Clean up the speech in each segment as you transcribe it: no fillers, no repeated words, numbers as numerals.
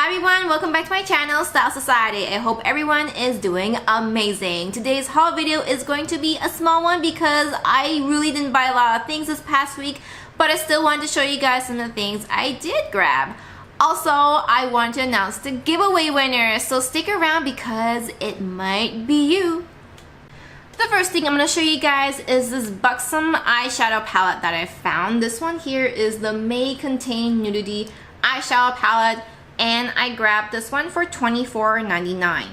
Hi everyone, welcome back to my channel, StyleSueciety. I hope everyone is doing amazing. Today's haul video is going to be a small one because I really didn't buy a lot of things this past week, but I still wanted to show you guys some of the things I did grab. Also, I want to announce the giveaway winner, so stick around because it might be you. The first thing I'm going to show you guys is this buxom eyeshadow palette that I found. This one here is the May Contain Nudity eyeshadow palette, and I grabbed this one for $24.99.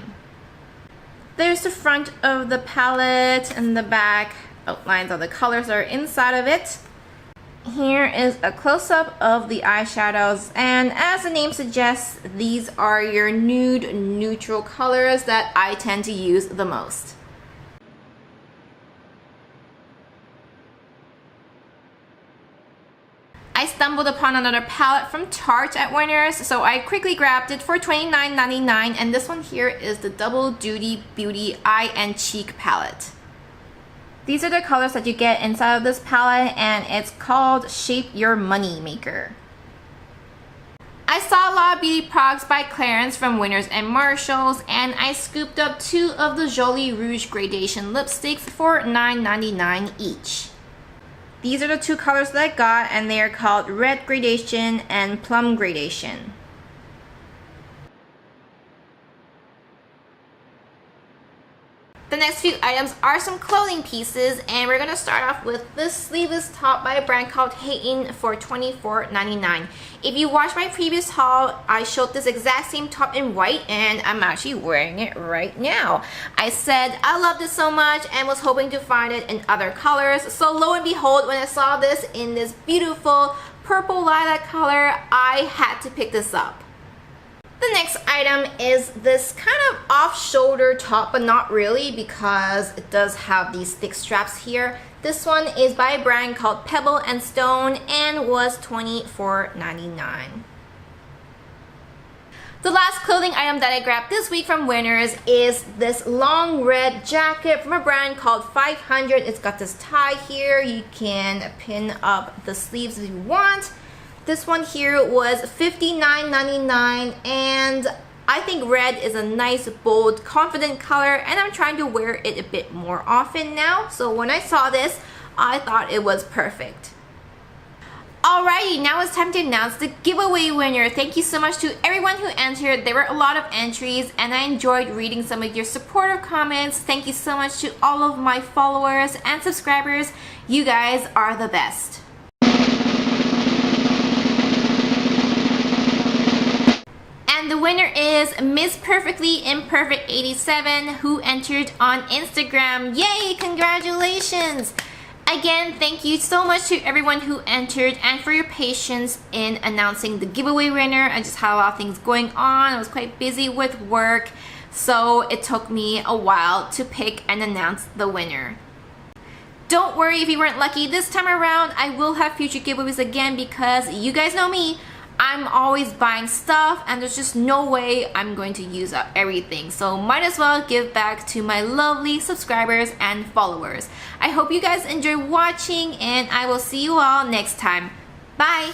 There's the front of the palette and the back outlines of the colors that are inside of it. Here is a close-up of the eyeshadows, and as the name suggests, these are your nude neutral colors that I tend to use the most. I stumbled upon another palette from Tarte at Winners, so I quickly grabbed it for $29.99, and this one here is the Double Duty Beauty Eye and Cheek palette. These are the colors that you get inside of this palette, and it's called Shape Your Money Maker. I saw a lot of beauty products by Clarins from Winners and Marshalls, and I scooped up two of the Jolie Rouge Gradation lipsticks for $9.99 each. These are the two colors that I got, and they are called Red Gradation and Plum Gradation. The next few items are some clothing pieces, and we're going to start off with this sleeveless top by a brand called Hayden for $24.99. If you watched my previous haul, I showed this exact same top in white, and I'm actually wearing it right now. I said I loved it so much and was hoping to find it in other colors, so lo and behold, when I saw this in this beautiful purple lilac color, I had to pick this up. The next item is this kind of off-shoulder top, but not really because it does have these thick straps here. This one is by a brand called Pebble and Stone and was $24.99. The last clothing item that I grabbed this week from Winners is this long red jacket from a brand called 500. It's got this tie here. You can pin up the sleeves if you want. This one here was $59.99, and I think red is a nice, bold, confident color, and I'm trying to wear it a bit more often now. So when I saw this, I thought it was perfect. Alrighty, now it's time to announce the giveaway winner. Thank you so much to everyone who entered. There were a lot of entries, and I enjoyed reading some of your supportive comments. Thank you so much to all of my followers and subscribers. You guys are the best. And the winner is Miss Perfectly Imperfect 87, who entered on Instagram. Yay! Congratulations! Again, thank you so much to everyone who entered and for your patience in announcing the giveaway winner. I just had a lot of things going on. I was quite busy with work, so it took me a while to pick and announce the winner. Don't worry if you weren't lucky this time around. I will have future giveaways again because you guys know me. I'm always buying stuff, and there's just no way I'm going to use up everything, so might as well give back to my lovely subscribers and followers. I hope you guys enjoy watching, and I will see you all next time. Bye!